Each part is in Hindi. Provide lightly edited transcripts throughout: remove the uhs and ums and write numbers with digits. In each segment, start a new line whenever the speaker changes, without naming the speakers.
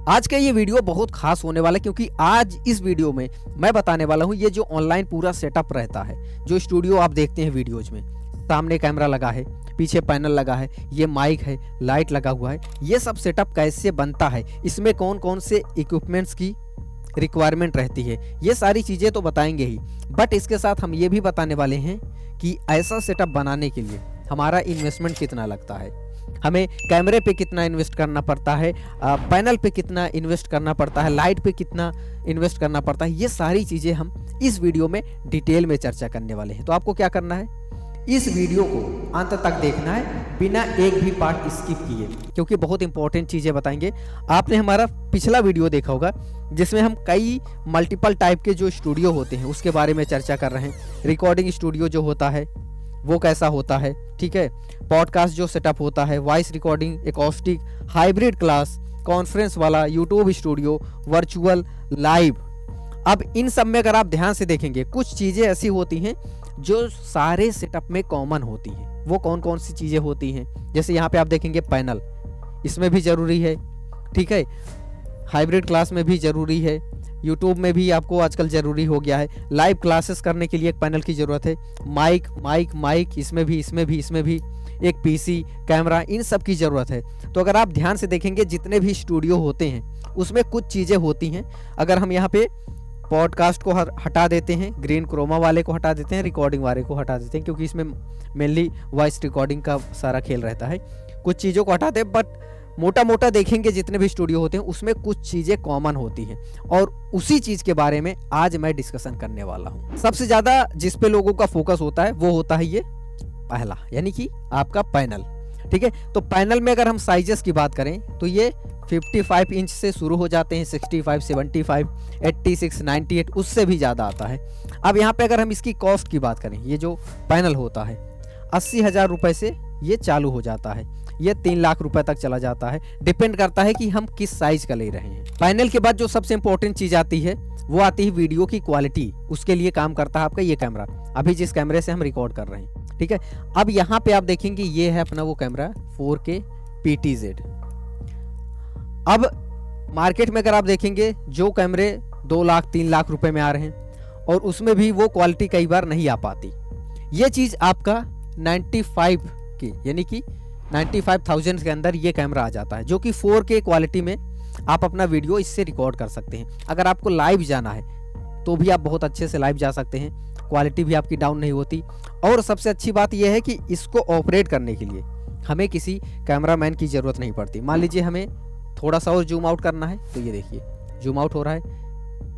आज का ये वीडियो बहुत खास होने वाला है क्योंकि आज इस वीडियो में मैं बताने वाला हूँ ये जो ऑनलाइन पूरा सेटअप रहता है, जो स्टूडियो आप देखते हैं वीडियोज में, सामने कैमरा लगा है, पीछे पैनल लगा है, ये माइक है, लाइट लगा हुआ है, ये सब सेटअप कैसे बनता है, इसमें कौन कौन से इक्विपमेंट्स की रिक्वायरमेंट रहती है, ये सारी चीज़ें तो बताएंगे ही, बट इसके साथ हम ये भी बताने वाले हैं कि ऐसा सेटअप बनाने के लिए हमारा इन्वेस्टमेंट कितना लगता है, हमें कैमरे पे कितना इन्वेस्ट करना पड़ता है, पैनल पे कितना इन्वेस्ट करना पड़ता है, लाइट पे कितना इन्वेस्ट करना पड़ता है, ये सारी चीज़ें हम इस वीडियो में डिटेल में चर्चा करने वाले हैं। तो आपको क्या करना है, इस वीडियो को अंत तक देखना है बिना एक भी पार्ट स्किप किए, क्योंकि बहुत इंपॉर्टेंट चीज़ें बताएंगे। आपने हमारा पिछला वीडियो देखा होगा जिसमें हम कई मल्टीपल टाइप के जो स्टूडियो होते हैं उसके बारे में चर्चा कर रहे हैं। रिकॉर्डिंग स्टूडियो जो होता है वो कैसा होता है, ठीक है, पॉडकास्ट जो सेटअप होता है, voice recording, acoustic, hybrid class, conference वाला, यूट्यूब स्टूडियो, वर्चुअल, लाइव। अब इन सब में अगर आप ध्यान से देखेंगे कुछ चीज़ें ऐसी होती हैं जो सारे सेटअप में कॉमन होती हैं। वो कौन कौन सी चीज़ें होती हैं, जैसे यहाँ पे आप देखेंगे पैनल, इसमें भी ज़रूरी है, ठीक है, हाइब्रिड क्लास में भी ज़रूरी है, यूट्यूब में भी आपको आजकल ज़रूरी हो गया है, लाइव क्लासेस करने के लिए एक पैनल की ज़रूरत है, माइक माइक माइक इसमें भी एक पीसी, कैमरा, इन सब की ज़रूरत है। तो अगर आप ध्यान से देखेंगे जितने भी स्टूडियो होते हैं उसमें कुछ चीज़ें होती हैं। अगर हम यहाँ पे पॉडकास्ट को हटा देते हैं, ग्रीन क्रोमा वाले को हटा देते हैं, रिकॉर्डिंग वाले को हटा देते हैं, क्योंकि इसमें मेनली वॉइस रिकॉर्डिंग का सारा खेल रहता है, कुछ चीज़ों को हटाते हैं, बट मोटा मोटा देखेंगे जितने भी स्टूडियो होते हैं उसमें कुछ चीज़ें कॉमन होती हैं और उसी चीज़ के बारे में आज मैं डिस्कशन करने वाला हूँ। सबसे ज़्यादा जिस पे लोगों का फोकस होता है वो होता है ये पहला, यानी कि आपका पैनल, ठीक है। तो पैनल में अगर हम साइजेस की बात करें तो ये 55 इंच से शुरू हो जाते हैं, 65, 75, 86, 98, उससे भी ज़्यादा आता है। अब यहाँ पे अगर हम इसकी कॉस्ट की बात करें, ये जो पैनल होता है 80,000 रुपये से ये चालू हो जाता है, ये 3 लाख रुपए तक चला जाता है, डिपेंड करता है कि हम किस साइज का ले रहे हैं। पैनल के बाद जो सबसे इंपॉर्टेंट चीज़ आती है वो आती है वीडियो की क्वालिटी। उसके लिए काम करता है आपका ये कैमरा, अभी जिस कैमरे से हम रिकॉर्ड कर रहे हैं, ठीक है। अब यहाँ पे आप देखेंगे ये है अपना वो कैमरा 4K PTZ। अब मार्केट में अगर आप देखेंगे जो कैमरे 2 लाख 3 लाख रुपए में आ रहे हैं और उसमें भी वो क्वालिटी कई बार नहीं आ पाती। ये चीज़ आपका 95 की यानी कि 95,000 के अंदर ये कैमरा आ जाता है, जो कि 4K क्वालिटी में आप अपना वीडियो इससे रिकॉर्ड कर सकते हैं। अगर आपको लाइव जाना है तो भी आप बहुत अच्छे से लाइव जा सकते हैं, क्वालिटी भी आपकी डाउन नहीं होती। और सबसे अच्छी बात यह है कि इसको ऑपरेट करने के लिए हमें किसी कैमरामैन की ज़रूरत नहीं पड़ती। मान लीजिए हमें थोड़ा सा और जूम आउट करना है तो ये देखिए जूम आउट हो रहा है,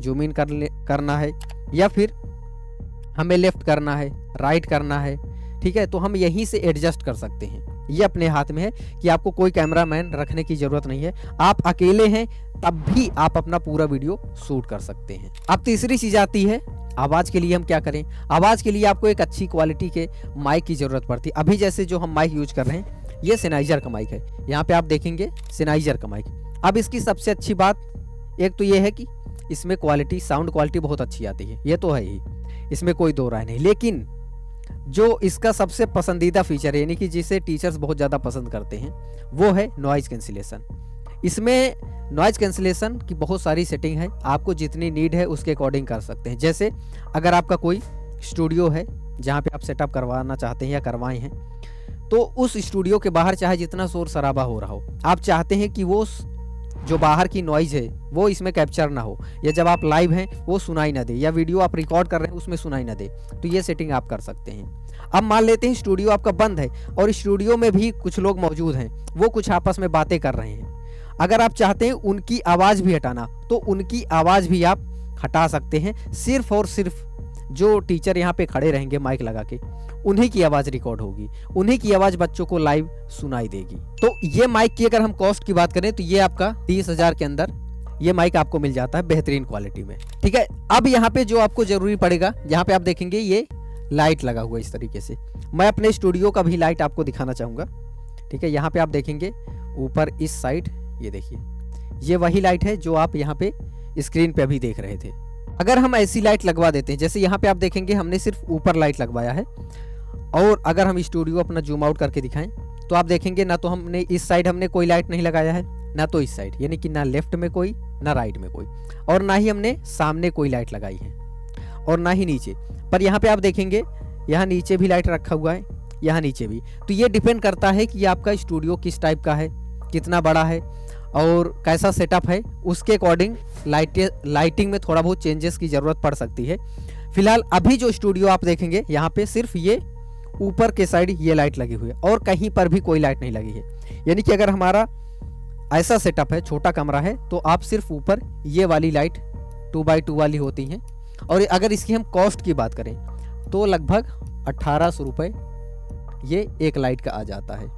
जूम इन करना है, या फिर हमें लेफ़्ट करना है, राइट करना है, ठीक है, तो हम यहीं से एडजस्ट कर सकते हैं। ये अपने हाथ में है कि आपको कोई कैमरामैन रखने की ज़रूरत नहीं है, आप अकेले हैं तब भी आप अपना पूरा वीडियो शूट कर सकते हैं। अब तीसरी चीज़ आती है आवाज़ के लिए हम क्या करें। आवाज़ के लिए आपको एक अच्छी क्वालिटी के माइक की ज़रूरत पड़ती है। अभी जैसे जो हम माइक यूज कर रहे हैं ये सेनाइजर का माइक है, यहाँ पे आप देखेंगे सेनाइजर का माइक। अब इसकी सबसे अच्छी बात एक तो ये है कि इसमें क्वालिटी, साउंड क्वालिटी बहुत अच्छी आती है, ये तो है ही, इसमें कोई दो राय नहीं। लेकिन जो इसका सबसे पसंदीदा फीचर है, यानी कि जिसे टीचर्स बहुत ज़्यादा पसंद करते हैं, वो है नॉइज़ कैंसिलेशन। इसमें नॉइज़ कैंसिलेशन की बहुत सारी सेटिंग है, आपको जितनी नीड है उसके अकॉर्डिंग कर सकते हैं। जैसे अगर आपका कोई स्टूडियो है जहाँ पे आप सेटअप करवाना चाहते हैं या करवाए हैं, तो उस स्टूडियो के बाहर चाहे जितना शोर शराबा हो रहा हो, आप चाहते हैं कि वो जो बाहर की नॉइज़ है वो इसमें कैप्चर ना हो, या जब आप लाइव हैं वो सुनाई ना दे, या वीडियो आप रिकॉर्ड कर रहे हैं उसमें सुनाई ना दे, तो ये सेटिंग आप कर सकते हैं। अब मान लेते हैं स्टूडियो आपका बंद है और स्टूडियो में भी कुछ लोग मौजूद हैं, वो कुछ आपस में बातें कर रहे हैं। अगर आप चाहते हैं उनकी आवाज़ भी हटाना तो उनकी आवाज़ भी आप हटा सकते हैं। सिर्फ और सिर्फ जो टीचर यहाँ पे खड़े रहेंगे माइक लगा के, उन्हीं की आवाज़ रिकॉर्ड होगी, उन्हीं की आवाज़ बच्चों को लाइव सुनाई देगी। तो ये माइक की अगर हम कॉस्ट की बात करें तो ये आपका 30,000 के अंदर ये माइक आपको मिल जाता है बेहतरीन क्वालिटी में, ठीक है। अब यहाँ पे जो आपको ज़रूरी पड़ेगा, यहाँ पे आप देखेंगे ये लाइट लगा हुआ है इस तरीके से। मैं अपने स्टूडियो का भी लाइट आपको दिखाना चाहूँगा, ठीक है। यहाँ पे आप देखेंगे ऊपर इस साइड, ये देखिए ये वही लाइट है जो आप यहाँ पे स्क्रीन पे अभी देख रहे थे। अगर हम ऐसी लाइट लगवा देते हैं, जैसे यहाँ पे आप देखेंगे हमने सिर्फ ऊपर लाइट लगवाया है, और अगर हम स्टूडियो अपना जूम आउट करके दिखाएं तो आप देखेंगे ना तो हमने इस साइड हमने कोई लाइट नहीं लगाया है, ना तो इस साइड, यानी कि ना लेफ्ट में कोई ना राइट में कोई, और ना ही हमने सामने कोई लाइट लगाई है और ना ही नीचे। पर यहाँ पे आप देखेंगे यहाँ नीचे भी लाइट रखा हुआ है, यहाँ नीचे भी। तो ये डिपेंड करता है कि आपका स्टूडियो किस टाइप का है, कितना बड़ा है और कैसा सेटअप है, उसके अकॉर्डिंग लाइटिंग में थोड़ा बहुत चेंजेस की ज़रूरत पड़ सकती है। फिलहाल अभी जो स्टूडियो आप देखेंगे यहाँ पे सिर्फ ये ऊपर के साइड ये लाइट लगी हुई है और कहीं पर भी कोई लाइट नहीं लगी है। यानी कि अगर हमारा ऐसा सेटअप है, छोटा कमरा है, तो आप सिर्फ ऊपर ये वाली लाइट 2x2 वाली होती हैं। और अगर इसकी हम कॉस्ट की बात करें तो लगभग 1800 रुपये ये एक लाइट का आ जाता है।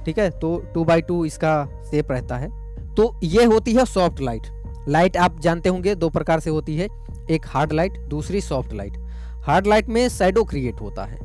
ठीक है, तो 2x2 इसका शेप रहता है। तो ये होती है सॉफ्ट लाइट। लाइट आप जानते होंगे दो प्रकार से होती है, एक हार्ड लाइट, दूसरी सॉफ्ट लाइट। हार्ड लाइट में शैडो क्रिएट होता है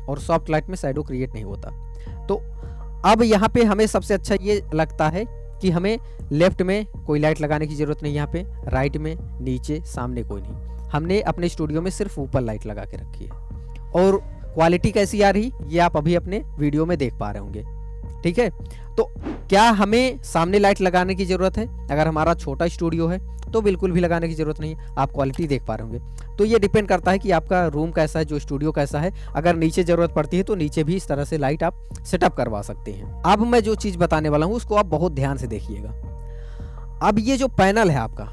और सॉफ्ट लाइट में शैडो क्रिएट नहीं होता। तो अब यहाँ पे हमें सबसे अच्छा ये लगता है कि हमें लेफ्ट में कोई लाइट लगाने की ज़रूरत नहीं, यहाँ पे राइट में, नीचे, सामने कोई नहीं। हमने अपने स्टूडियो में सिर्फ ऊपर लाइट लगा के रखी है और क्वालिटी कैसी आ रही ये आप अभी अपने वीडियो में देख पा रहे होंगे। ठीक है, तो क्या हमें सामने लाइट लगाने की ज़रूरत है? अगर हमारा छोटा स्टूडियो है तो बिल्कुल भी लगाने की ज़रूरत नहीं है, आप क्वालिटी देख पा रहे होंगे। तो ये डिपेंड करता है कि आपका रूम कैसा है, जो स्टूडियो कैसा है। अगर नीचे ज़रूरत पड़ती है तो नीचे भी इस तरह से लाइट आप सेटअप करवा सकते हैं। अब मैं जो चीज़ बताने वाला हूँ उसको आप बहुत ध्यान से देखिएगा। अब ये जो पैनल है आपका,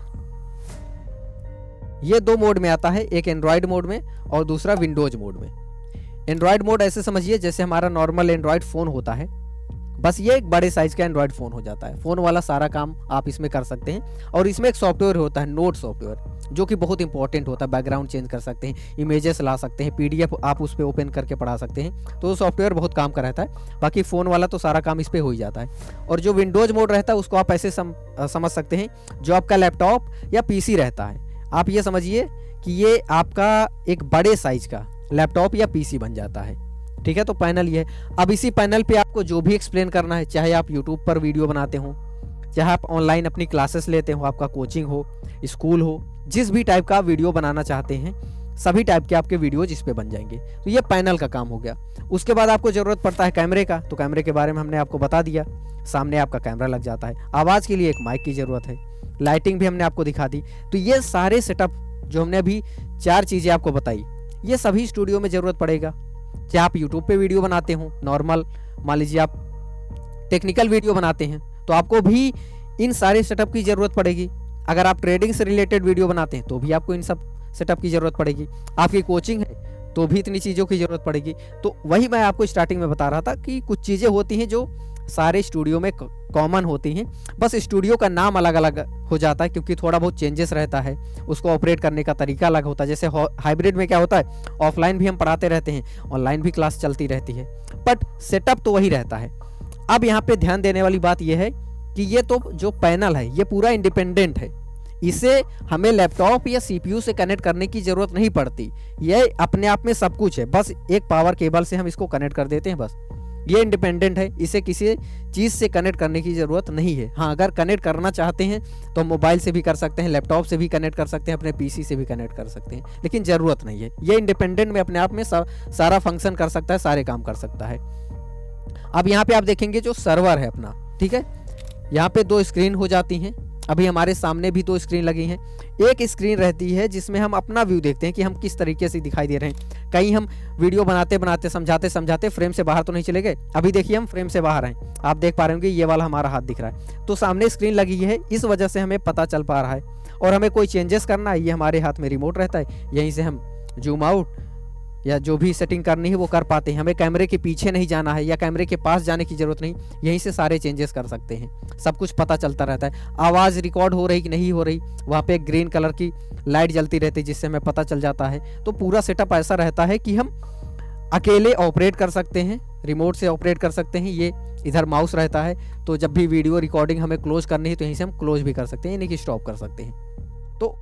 ये दो मोड में आता है, एक एंड्रॉयड मोड में और दूसरा विंडोज मोड में। एंड्रॉयड मोड ऐसे समझिए जैसे हमारा नॉर्मल एंड्रॉयड फ़ोन होता है, बस ये एक बड़े साइज का एंड्रॉयड फ़ोन हो जाता है। फ़ोन वाला सारा काम आप इसमें कर सकते हैं। और इसमें एक सॉफ्टवेयर होता है, नोट सॉफ्टवेयर, जो कि बहुत इंपॉर्टेंट होता है। बैकग्राउंड चेंज कर सकते हैं, इमेजेस ला सकते हैं, PDF आप उस पर ओपन करके पढ़ा सकते हैं। तो सॉफ्टवेयर बहुत काम का रहता है। बाकी फ़ोन वाला तो सारा काम इस पर हो ही जाता है। और जो विंडोज़ मोड रहता है उसको आप ऐसे समझ सकते हैं, जो आपका लैपटॉप या PC रहता है, आप ये समझिए कि ये आपका एक बड़े साइज का लैपटॉप या PC बन जाता है। ठीक है, तो पैनल ये है। अब इसी पैनल पे आपको जो भी एक्सप्लेन करना है, चाहे आप यूट्यूब पर वीडियो बनाते हो, चाहे आप ऑनलाइन अपनी क्लासेस लेते हो, आपका कोचिंग हो, स्कूल हो, जिस भी टाइप का वीडियो बनाना चाहते हैं, सभी टाइप के आपके वीडियो जिस पे बन जाएंगे। तो ये पैनल का काम हो गया। उसके बाद आपको ज़रूरत पड़ता है कैमरे का, तो कैमरे के बारे में हमने आपको बता दिया। सामने आपका कैमरा लग जाता है। आवाज़ के लिए एक माइक की ज़रूरत है। लाइटिंग भी हमने आपको दिखा दी। तो ये सारे सेटअप जो हमने अभी 4 चीज़ें आपको बताई, ये सभी स्टूडियो में ज़रूरत पड़ेगा। चाहे आप यूट्यूब पे वीडियो बनाते हो, नॉर्मल मान लीजिए आप टेक्निकल वीडियो बनाते हैं, तो आपको भी इन सारे सेटअप की ज़रूरत पड़ेगी। अगर आप ट्रेडिंग से रिलेटेड वीडियो बनाते हैं तो भी आपको इन सब सेटअप की ज़रूरत पड़ेगी। आपकी कोचिंग है तो भी इतनी चीज़ों की ज़रूरत पड़ेगी। तो वही मैं आपको स्टार्टिंग में बता रहा था कि कुछ चीज़ें होती हैं जो सारे स्टूडियो में कॉमन होती हैं, बस स्टूडियो का नाम अलग अलग हो जाता है क्योंकि थोड़ा बहुत चेंजेस रहता है, उसको ऑपरेट करने का तरीका अलग होता है। जैसे हाइब्रिड में क्या होता है, ऑफलाइन भी हम पढ़ाते रहते हैं, ऑनलाइन भी क्लास चलती रहती है, बट सेटअप तो वही रहता है। अब यहाँ पे ध्यान देने वाली बात यह है कि ये तो जो पैनल है ये पूरा इंडिपेंडेंट है, इसे हमें लैपटॉप या CPU से कनेक्ट करने की ज़रूरत नहीं पड़ती। ये अपने आप में सब कुछ है, बस एक पावर केबल से हम इसको कनेक्ट कर देते हैं, बस ये इंडिपेंडेंट है। इसे किसी चीज़ से कनेक्ट करने की ज़रूरत नहीं है। हाँ, अगर कनेक्ट करना चाहते हैं तो मोबाइल से भी कर सकते हैं, लैपटॉप से भी कनेक्ट कर सकते हैं, अपने PC से भी कनेक्ट कर सकते हैं, लेकिन ज़रूरत नहीं है। ये इंडिपेंडेंट में अपने आप में सारा फंक्शन कर सकता है, सारे काम कर सकता है। अब यहाँ पे आप देखेंगे जो सर्वर है अपना, ठीक है, यहाँ पे 2 स्क्रीन हो जाती हैं। अभी हमारे सामने भी 2 स्क्रीन लगी हैं। एक स्क्रीन रहती है जिसमें हम अपना व्यू देखते हैं कि हम किस तरीके से दिखाई दे रहे हैं। कहीं हम वीडियो बनाते बनाते समझाते फ्रेम से बाहर तो नहीं चले गए। अभी देखिए हम फ्रेम से बाहर हैं, आप देख पा रहे होंगे ये वाला हमारा हाथ दिख रहा है। तो सामने स्क्रीन लगी है, इस वजह से हमें पता चल पा रहा है। और हमें कोई चेंजेस करना है, ये हमारे हाथ में रिमोट रहता है, यहीं से हम जूम आउट या जो भी सेटिंग करनी है वो कर पाते हैं। हमें कैमरे के पीछे नहीं जाना है या कैमरे के पास जाने की ज़रूरत नहीं, यहीं से सारे चेंजेस कर सकते हैं। सब कुछ पता चलता रहता है। आवाज़ रिकॉर्ड हो रही कि नहीं हो रही, वहाँ पे एक ग्रीन कलर की लाइट जलती रहती है जिससे हमें पता चल जाता है। तो पूरा सेटअप ऐसा रहता है कि हम अकेले ऑपरेट कर सकते हैं, रिमोट से ऑपरेट कर सकते हैं। ये इधर माउस रहता है, तो जब भी वीडियो रिकॉर्डिंग हमें क्लोज करनी है तो यहीं से हम क्लोज भी कर सकते हैं, यानी कि स्टॉप कर सकते हैं। तो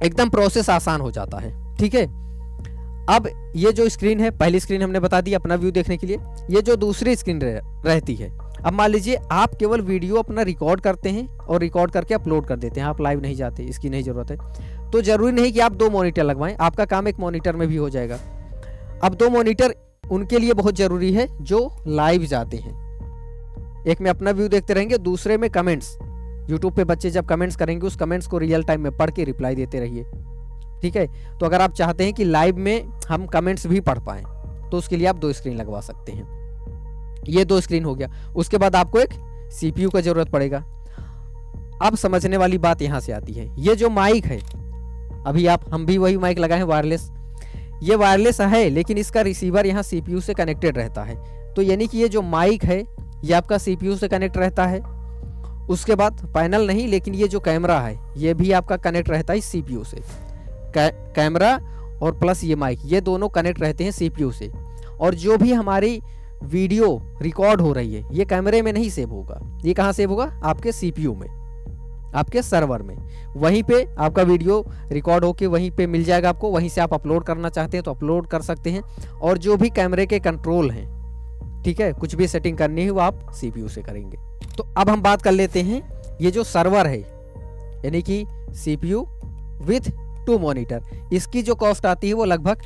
एकदम प्रोसेस आसान हो जाता है। ठीक है, अब ये जो स्क्रीन है, पहली स्क्रीन हमने बता दी अपना व्यू देखने के लिए। ये जो दूसरी स्क्रीन रहती है, अब मान लीजिए आप केवल वीडियो अपना रिकॉर्ड करते हैं और रिकॉर्ड करके अपलोड कर देते हैं, आप लाइव नहीं जाते, इसकी नहीं ज़रूरत है। तो ज़रूरी नहीं कि आप 2 मॉनिटर लगवाएं, आपका काम एक मॉनिटर में भी हो जाएगा। अब 2 मॉनिटर उनके लिए बहुत ज़रूरी है जो लाइव जाते हैं, एक में अपना व्यू देखते रहेंगे, दूसरे में कमेंट्स। यूट्यूब पे बच्चे जब कमेंट्स करेंगे उस कमेंट्स को रियल टाइम में पढ़ के रिप्लाई देते रहिए, ठीक है। तो अगर आप चाहते हैं कि लाइव में हम कमेंट्स भी पढ़ पाएँ तो उसके लिए आप 2 स्क्रीन लगवा सकते हैं। ये 2 स्क्रीन हो गया। उसके बाद आपको एक CPU का जरूरत पड़ेगा। अब समझने वाली बात यहाँ से आती है, ये जो माइक है, अभी हम भी वही माइक लगाए हैं वायरलेस। ये वायरलेस है लेकिन इसका रिसीवर यहाँ CPU से कनेक्टेड रहता है। तो यानी कि ये जो माइक है ये आपका CPU से कनेक्ट रहता है। उसके बाद पैनल नहीं, लेकिन ये जो कैमरा है ये भी आपका कनेक्ट रहता है CPU से। कैमरा और प्लस ये माइक, ये दोनों कनेक्ट रहते हैं CPU से। और जो भी हमारी वीडियो रिकॉर्ड हो रही है ये कैमरे में नहीं सेव होगा, ये कहाँ सेव होगा? आपके CPU में, आपके सर्वर में। वहीं पे आपका वीडियो रिकॉर्ड होके वहीं पे मिल जाएगा आपको। वहीं से आप अपलोड करना चाहते हैं तो अपलोड कर सकते हैं। और जो भी कैमरे के कंट्रोल हैं, ठीक है, कुछ भी सेटिंग करनी है वो आप CPU से करेंगे। तो अब हम बात कर लेते हैं ये जो सर्वर है यानी कि CPU विथ 2 मॉनिटर, इसकी जो कॉस्ट आती है वो लगभग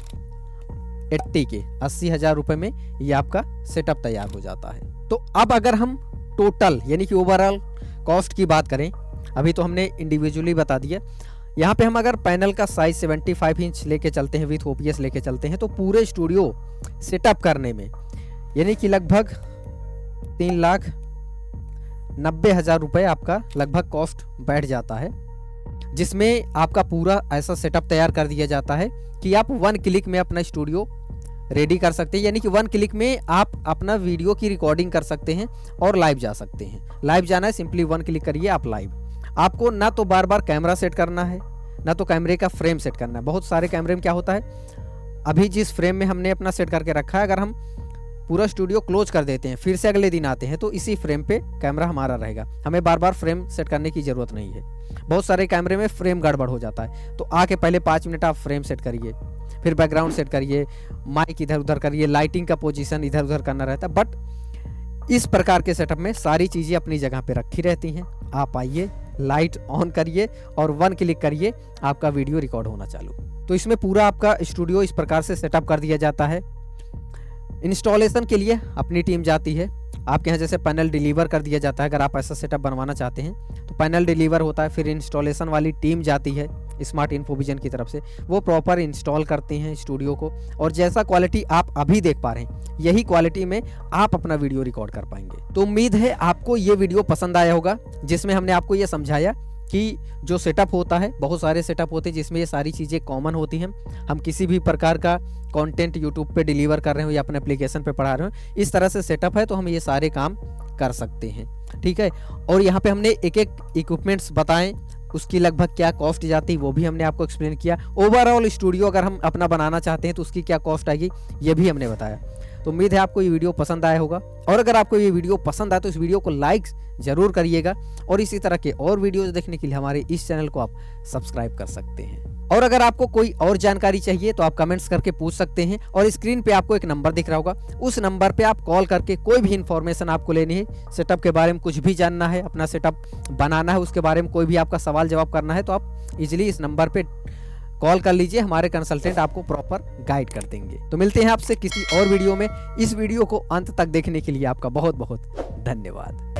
80,000 रुपए में ये आपका सेटअप तैयार हो जाता है। तो अब अगर हम टोटल यानी कि ओवरऑल कॉस्ट की बात करें, अभी तो हमने इंडिविजुअली बता दिया। यहाँ पे हम अगर पैनल का साइज 75 इंच लेके चलते हैं, विथ OPS लेके चलते हैं, तो पूरे स्टूडियो सेटअप करने में यानी कि लगभग 3,90,000 रुपये आपका लगभग कॉस्ट बैठ जाता है, जिसमें आपका पूरा ऐसा सेटअप तैयार कर दिया जाता है कि आप 1 क्लिक में अपना स्टूडियो रेडी कर सकते हैं। यानी कि 1 क्लिक में आप अपना वीडियो की रिकॉर्डिंग कर सकते हैं और लाइव जा सकते हैं। लाइव जाना है, सिंपली 1 क्लिक करिए आप लाइव। आपको ना तो बार बार कैमरा सेट करना है, ना तो कैमरे का फ्रेम सेट करना है। बहुत सारे कैमरे में क्या होता है, अभी जिस फ्रेम में हमने अपना सेट करके रखा है, अगर हम पूरा स्टूडियो क्लोज कर देते हैं फिर से अगले दिन आते हैं तो इसी फ्रेम पे कैमरा हमारा रहेगा। हमें बार बार फ्रेम सेट करने की ज़रूरत नहीं है। बहुत सारे कैमरे में फ्रेम गड़बड़ हो जाता है, तो आके पहले 5 मिनट आप फ्रेम सेट करिए, फिर बैकग्राउंड सेट करिए, माइक इधर उधर करिए, लाइटिंग का पोजीशन इधर उधर करना रहता है। बट इस प्रकार के सेटअप में सारी चीज़ें अपनी जगह पे रखी रहती हैं। आप आइए, लाइट ऑन करिए और 1 क्लिक करिए, आपका वीडियो रिकॉर्ड होना चालू। तो इसमें पूरा आपका स्टूडियो इस प्रकार से सेटअप कर दिया जाता है। इंस्टॉलेशन के लिए अपनी टीम जाती है, आपके यहाँ जैसे पैनल डिलीवर कर दिया जाता है। अगर आप ऐसा सेटअप बनवाना चाहते हैं तो पैनल डिलीवर होता है, फिर इंस्टॉलेशन वाली टीम जाती है स्मार्ट इन्फोविजन की तरफ से, वो प्रॉपर इंस्टॉल करते हैं स्टूडियो को। और जैसा क्वालिटी आप अभी देख पा रहे हैं यही क्वालिटी में आप अपना वीडियो रिकॉर्ड कर पाएंगे। तो उम्मीद है आपको ये वीडियो पसंद आया होगा, जिसमें हमने आपको ये समझाया कि जो सेटअप होता है, बहुत सारे सेटअप होते हैं जिसमें ये सारी चीज़ें कॉमन होती हैं। हम किसी भी प्रकार का कंटेंट यूट्यूब पे डिलीवर कर रहे हो या अपने एप्लीकेशन पे पढ़ा रहे हो, इस तरह से सेटअप है तो हम ये सारे काम कर सकते हैं, ठीक है। और यहाँ पे हमने एक एक इक्विपमेंट्स बताएं, उसकी लगभग क्या कॉस्ट जाती है वो भी हमने आपको एक्सप्लेन किया। ओवरऑल स्टूडियो अगर हम अपना बनाना चाहते हैं तो उसकी क्या कॉस्ट आएगी ये भी हमने बताया। तो उम्मीद है आपको ये वीडियो पसंद आया होगा, और अगर आपको ये वीडियो पसंद आए तो इस वीडियो को लाइक जरूर करिएगा। और इसी तरह के और वीडियोस देखने के लिए हमारे इस चैनल को आप सब्सक्राइब कर सकते हैं। और अगर आपको कोई और जानकारी चाहिए तो आप कमेंट्स करके पूछ सकते हैं, और स्क्रीन पे आपको एक नंबर दिख रहा होगा, उस नंबर पे आप कॉल करके कोई भी इंफॉर्मेशन आपको लेनी है, सेटअप के बारे में कुछ भी जानना है, अपना सेटअप बनाना है, उसके बारे में कोई भी आपका सवाल जवाब करना है, तो आप इजीली इस नंबर पे कॉल कर लीजिए। हमारे कंसल्टेंट आपको प्रॉपर गाइड कर देंगे। तो मिलते हैं आपसे किसी और वीडियो में। इस वीडियो को अंत तक देखने के लिए आपका बहुत बहुत धन्यवाद।